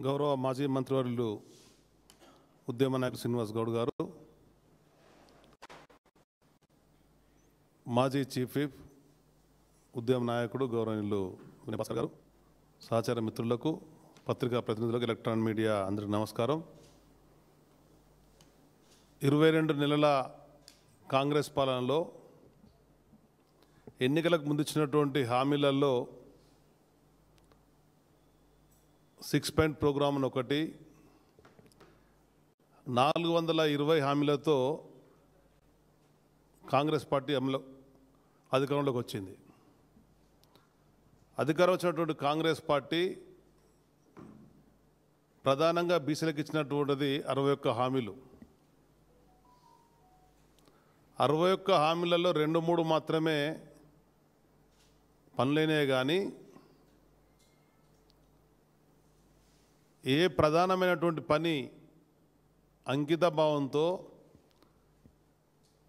గౌరవ మాజీ మంత్రివర్యులు ఉద్యమ నాయకుడు శ్రీనివాస్ గౌడ్ గారు, మాజీ చీఫ్ విప్ ఉద్యమ నాయకుడు గౌరవనీయులు వినయభాస్కర్ గారు, సహచార మిత్రులకు, పత్రికా ప్రతినిధులకు, ఎలక్ట్రానిక్ మీడియా అందరికీ నమస్కారం. 22 నెలల కాంగ్రెస్ పాలనలో ఎన్నికలకు ముందు ఇచ్చినటువంటి హామీలలో 6 పాయింట్ ప్రోగ్రామ్ అని ఒకటి, 420 హామీలతో కాంగ్రెస్ పార్టీ అధికారంలోకి వచ్చింది. అధికారం వచ్చినటువంటి కాంగ్రెస్ పార్టీ ప్రధానంగా బీసీలకు ఇచ్చినటువంటిది 61 హామీలు. 61 హామీలలో 2-3 మాత్రమే పనులైనవి, కానీ ఏ ప్రధానమైనటువంటి పని అంకిత భావంతో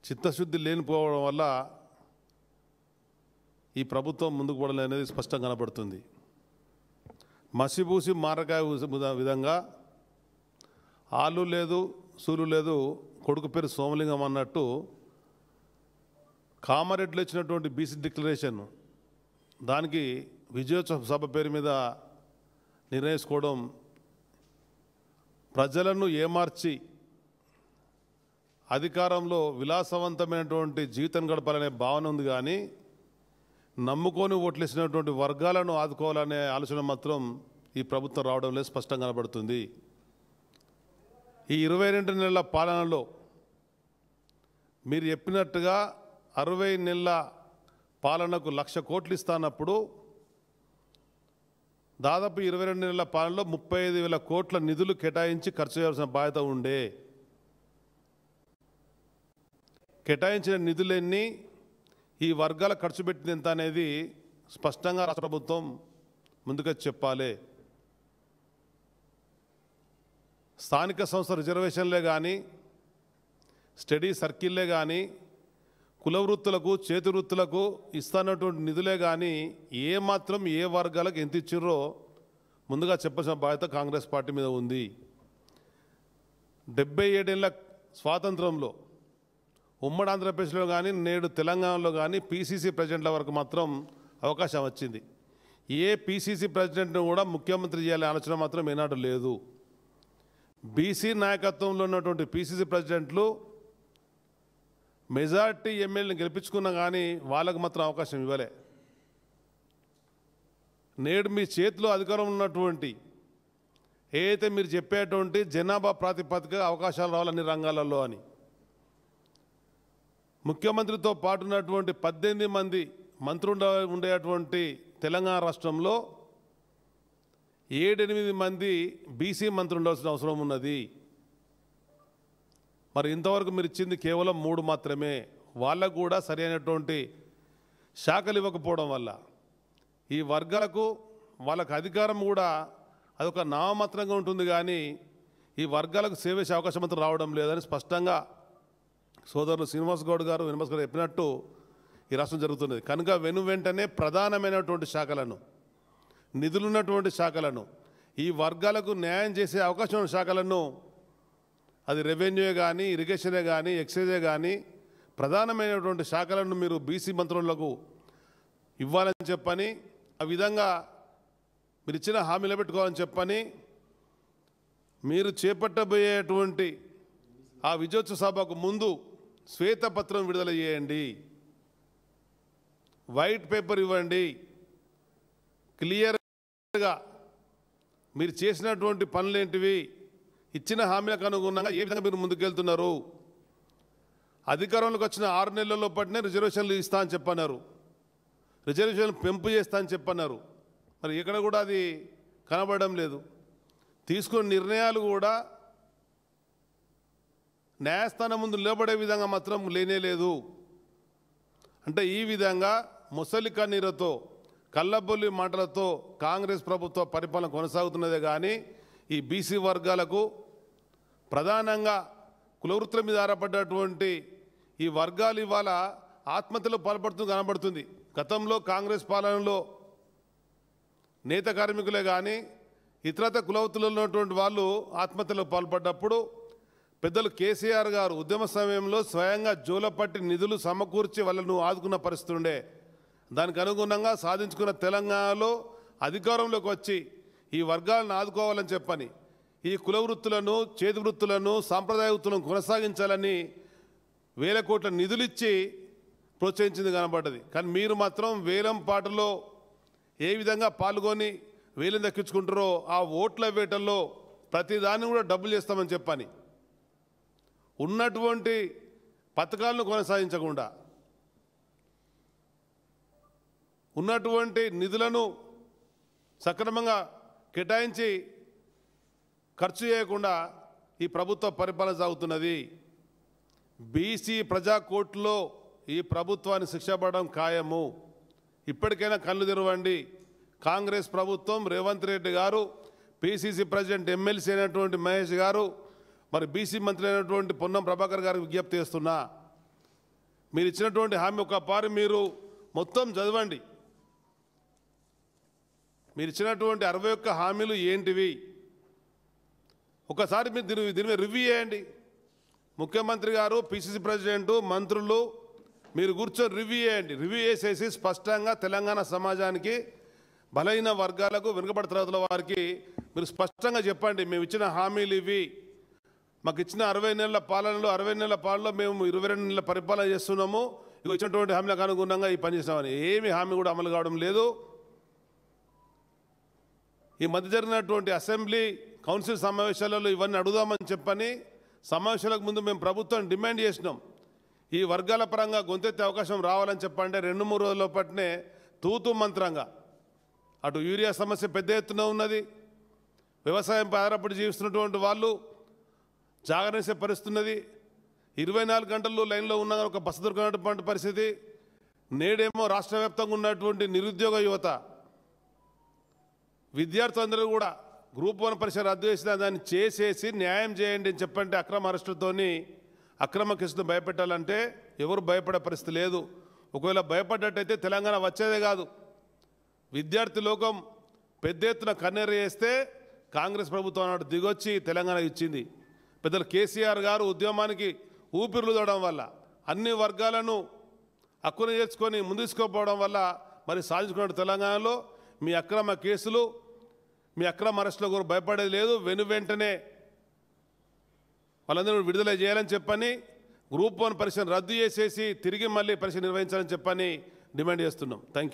చిత్తశుద్ధి లేనిపోవడం వల్ల ఈ ప్రభుత్వం ముందుకు పోవడం అనేది స్పష్టంగా కనబడుతుంది. మసిబూసి మారకాయ విధంగా ఆలు లేదు, సూలు లేదు, కొడుకు పేరు సోమలింగం అన్నట్టు కామారెడ్డిలో ఇచ్చినటువంటి బీసీ డిక్లరేషన్ దానికి విజయోత్సవ సభ పేరు మీద నిర్ణయించుకోవడం ప్రజలను ఏమార్చి అధికారంలో విలాసవంతమైనటువంటి జీవితం గడపాలనే భావన ఉంది, కానీ నమ్ముకొని ఓట్లేసినటువంటి వర్గాలను ఆదుకోవాలనే ఆలోచన మాత్రం ఈ ప్రభుత్వం రావడం లేదు, స్పష్టంగా కనబడుతుంది. ఈ 22 నెలల పాలనలో మీరు చెప్పినట్టుగా 60 నెలల పాలనకు 1,00,000 కోట్లు ఇస్తానప్పుడు దాదాపు 22 నెలల పాలనలో 35,000 కోట్ల నిధులు కేటాయించి ఖర్చు చేయాల్సిన బాధ్యత ఉండే. కేటాయించిన నిధులన్నీ ఈ వర్గాల ఖర్చు పెట్టింది ఎంత అనేది స్పష్టంగా రాష్ట్ర ప్రభుత్వం ముందుగా చెప్పాలి. స్థానిక సంస్థ రిజర్వేషన్లే కానీ, స్టడీ సర్కిల్లే కానీ, కుల వృత్తులకు, చేతి వృత్తులకు ఇస్తున్నటువంటి నిధులే కానీ ఏమాత్రం ఏ వర్గాలకు ఎంత ఇచ్చిర్రో ముందుగా చెప్పాల్సిన బాధ్యత కాంగ్రెస్ పార్టీ మీద ఉంది. 77 ఏళ్ల స్వాతంత్రంలో ఉమ్మడి ఆంధ్రప్రదేశ్లో కానీ, నేడు తెలంగాణలో కానీ పీసీసీ ప్రెసిడెంట్ల వరకు మాత్రం అవకాశం వచ్చింది. ఏ పీసీసీ ప్రెసిడెంట్ను కూడా ముఖ్యమంత్రి చేయాలనే ఆలోచన మాత్రం ఏనాడు లేదు. బీసీ నాయకత్వంలో ఉన్నటువంటి పీసీసీ ప్రెసిడెంట్లు మెజార్టీ ఎమ్మెల్యేని గెలిపించుకున్నా కానీ వాళ్ళకు మాత్రం అవకాశం ఇవ్వలే. నేడు మీ చేతిలో అధికారం ఉన్నటువంటి ఏదైతే మీరు చెప్పేటువంటి జనాభా ప్రాతిపదిక అవకాశాలు రావాలన్ని రంగాలలో అని ముఖ్యమంత్రితో పాటు ఉన్నటువంటి 18 మంది మంత్రులు ఉండేటువంటి తెలంగాణ రాష్ట్రంలో 7-8 మంది బీసీ మంత్రులు ఉండాల్సిన అవసరం ఉన్నది. మరి ఇంతవరకు మీరు ఇచ్చింది కేవలం 3 మాత్రమే. వాళ్ళకు కూడా సరైనటువంటి శాఖలు ఇవ్వకపోవడం వల్ల ఈ వర్గాలకు వాళ్ళకు అధికారం కూడా అదొక నామమాత్రంగా ఉంటుంది, కానీ ఈ వర్గాలకు సేవ చేసే అవకాశం మాత్రం రావడం లేదని స్పష్టంగా సోదరులు శ్రీనివాస్ గౌడ్ గారు, వినయభాస్కర్ గారు చెప్పినట్టు ఈ రాష్ట్రం జరుగుతున్నది. కనుక వెంటనే ప్రధానమైనటువంటి శాఖలను, నిధులున్నటువంటి శాఖలను, ఈ వర్గాలకు న్యాయం చేసే అవకాశం ఉన్న శాఖలను, అది రెవెన్యూ కానీ, ఇరిగేషనే కానీ, ఎక్సైజే కానీ ప్రధానమైనటువంటి శాఖలను మీరు బీసీ మంత్రులకు ఇవ్వాలని చెప్పని, ఆ విధంగా మీరు ఇచ్చిన హామీలు పెట్టుకోవాలని చెప్పని, మీరు చేపట్టబోయేటువంటి ఆ విజయోత్సవ సభకు ముందు శ్వేతపత్రం విడుదల చేయండి, వైట్ పేపర్ ఇవ్వండి. క్లియర్గా మీరు చేసినటువంటి పనులేంటివి, ఇచ్చిన హామీలకు అనుగుణంగా ఏ విధంగా మీరు ముందుకెళ్తున్నారు. అధికారంలోకి వచ్చిన 6 నెలల్లో పట్టినే రిజర్వేషన్లు ఇస్తా అని చెప్పన్నారు, రిజర్వేషన్లు పెంపు చేస్తా అని చెప్పన్నారు. మరి ఇక్కడ కూడా అది కనబడడం లేదు. తీసుకున్న నిర్ణయాలు కూడా న్యాయస్థానం ముందు నిలబడే విధంగా మాత్రం లేనేలేదు. అంటే ఈ విధంగా ముసలి కన్నీరుతో, కళ్ళబొల్లి మాటలతో కాంగ్రెస్ ప్రభుత్వ పరిపాలన కొనసాగుతున్నదే కానీ ఈ బీసీ వర్గాలకు, ప్రధానంగా కులవృత్తుల మీద ఆధారపడ్డటువంటి ఈ వర్గాలు ఇవాళ ఆత్మహత్యలో పాల్పడుతూ కనబడుతుంది. గతంలో కాంగ్రెస్ పాలనలో నేత కార్మికులే కానీ ఇతరత కులవృత్తులలో ఉన్నటువంటి వాళ్ళు ఆత్మహత్యలకు పాల్పడ్డప్పుడు పెద్దలు కేసీఆర్ గారు ఉద్యమ సమయంలో స్వయంగా జోలపట్టి నిధులు సమకూర్చి వాళ్ళను ఆదుకున్న పరిస్థితి ఉండే. దానికి అనుగుణంగా సాధించుకున్న తెలంగాణలో అధికారంలోకి వచ్చి ఈ వర్గాలను ఆదుకోవాలని చెప్పని ఈ కుల వృత్తులను, చేతి వృత్తులను, సాంప్రదాయ వృత్తులను కొనసాగించాలని వేల కోట్ల నిధులిచ్చి ప్రోత్సహించింది కనబడ్డది. కానీ మీరు మాత్రం వేలం పాటలో ఏ విధంగా పాల్గొని వేలం దక్కించుకుంటారో ఆ ఓట్ల వేటల్లో ప్రతిదాన్ని కూడా డబ్బులు చేస్తామని చెప్పని ఉన్నటువంటి పథకాలను కొనసాగించకుండా ఉన్నటువంటి నిధులను సక్రమంగా కేటాయించి ఖర్చు చేయకుండా ఈ ప్రభుత్వ పరిపాలన సాగుతున్నది. బీసీ ప్రజా కోర్టులో ఈ ప్రభుత్వాన్ని శిక్ష పడడం ఖాయము. ఇప్పటికైనా కళ్ళు తెరవండి. కాంగ్రెస్ ప్రభుత్వం, రేవంత్ రెడ్డి గారు, పిసిసి ప్రెసిడెంట్ ఎమ్మెల్సీ అయినటువంటి మహేష్ గారు, మరి బీసీ మంత్రి అయినటువంటి పొన్నం ప్రభాకర్ గారికి విజ్ఞప్తి చేస్తున్నా, మీరు ఇచ్చినటువంటి హామీ ఒక పారి మీరు మొత్తం చదవండి. మీరు ఇచ్చినటువంటి 61 హామీలు ఏంటివి ఒకసారి మీరు దీని మీద రివ్యూ చేయండి. ముఖ్యమంత్రి గారు, పిసిసి ప్రెసిడెంటు, మంత్రులు మీరు కూర్చొని రివ్యూ చేయండి. రివ్యూ చేసేసి స్పష్టంగా తెలంగాణ సమాజానికి, బలహీన వర్గాలకు, వెనుకబడి తరగతుల వారికి మీరు స్పష్టంగా చెప్పండి. మేము ఇచ్చిన హామీలు ఇవి. మాకు ఇచ్చిన 60 నెలల పాలనలో 60 నెలల పాలనలో మేము 22 నెలల పరిపాలన చేస్తున్నాము. ఇవి ఇచ్చినటువంటి హామీలకు అనుగుణంగా ఈ పని చేస్తామని ఏమి హామీ కూడా అమలు కావడం లేదు. ఈ మధ్య జరిగినటువంటి అసెంబ్లీ కౌన్సిల్ సమావేశాలలో ఇవన్నీ అడుగుదామని చెప్పని సమావేశాలకు ముందు మేము ప్రభుత్వం డిమాండ్ చేసినాం. ఈ వర్గాల పరంగా గొంతెత్తే అవకాశం రావాలని చెప్పంటే 2-3 రోజుల పట్నే తూతూ మంత్రంగా అటు యూరియా సమస్య పెద్ద ఎత్తున ఉన్నది. వ్యవసాయంపై ఆధారపడి జీవిస్తున్నటువంటి వాళ్ళు జాగరణించే పరిస్థితి ఉన్నది. 24 గంటలు లైన్లో ఉన్న ఒక బస్సు దొరికినటువంటి పరిస్థితి. నేడేమో రాష్ట్ర వ్యాప్తంగా ఉన్నటువంటి నిరుద్యోగ యువత, విద్యార్థులందరూ కూడా గ్రూప్ 1 పరీక్ష రద్దు చేసిన దాన్ని చేసేసి న్యాయం చేయండి అని చెప్పంటే అక్రమ అరెస్టులతోని, అక్రమ కేసులు భయపెట్టాలంటే ఎవరు భయపడే పరిస్థితి లేదు. ఒకవేళ భయపడ్డట్టయితే తెలంగాణ వచ్చేదే కాదు. విద్యార్థి లోకం పెద్ద ఎత్తున కన్నెర్ర చేస్తే కాంగ్రెస్ ప్రభుత్వం నాడు దిగొచ్చి తెలంగాణ ఇచ్చింది. పెద్దలు కేసీఆర్ గారు ఉద్యమానికి ఊపిరులూదడం వల్ల, అన్ని వర్గాలను హక్కున చేర్చుకొని ముందుకోపోవడం వల్ల మరి సాధించుకున్న తెలంగాణలో మీ అక్రమ కేసులు, మీ అక్రమ అరెస్టులో కూడా భయపడేది లేదు. వెంటనే వాళ్ళందరూ విడుదల చేయాలని చెప్పని, గ్రూప్ 1 పరీక్షను రద్దు చేసేసి తిరిగి మళ్ళీ పరీక్ష నిర్వహించాలని చెప్పని డిమాండ్ చేస్తున్నాం. Thank you.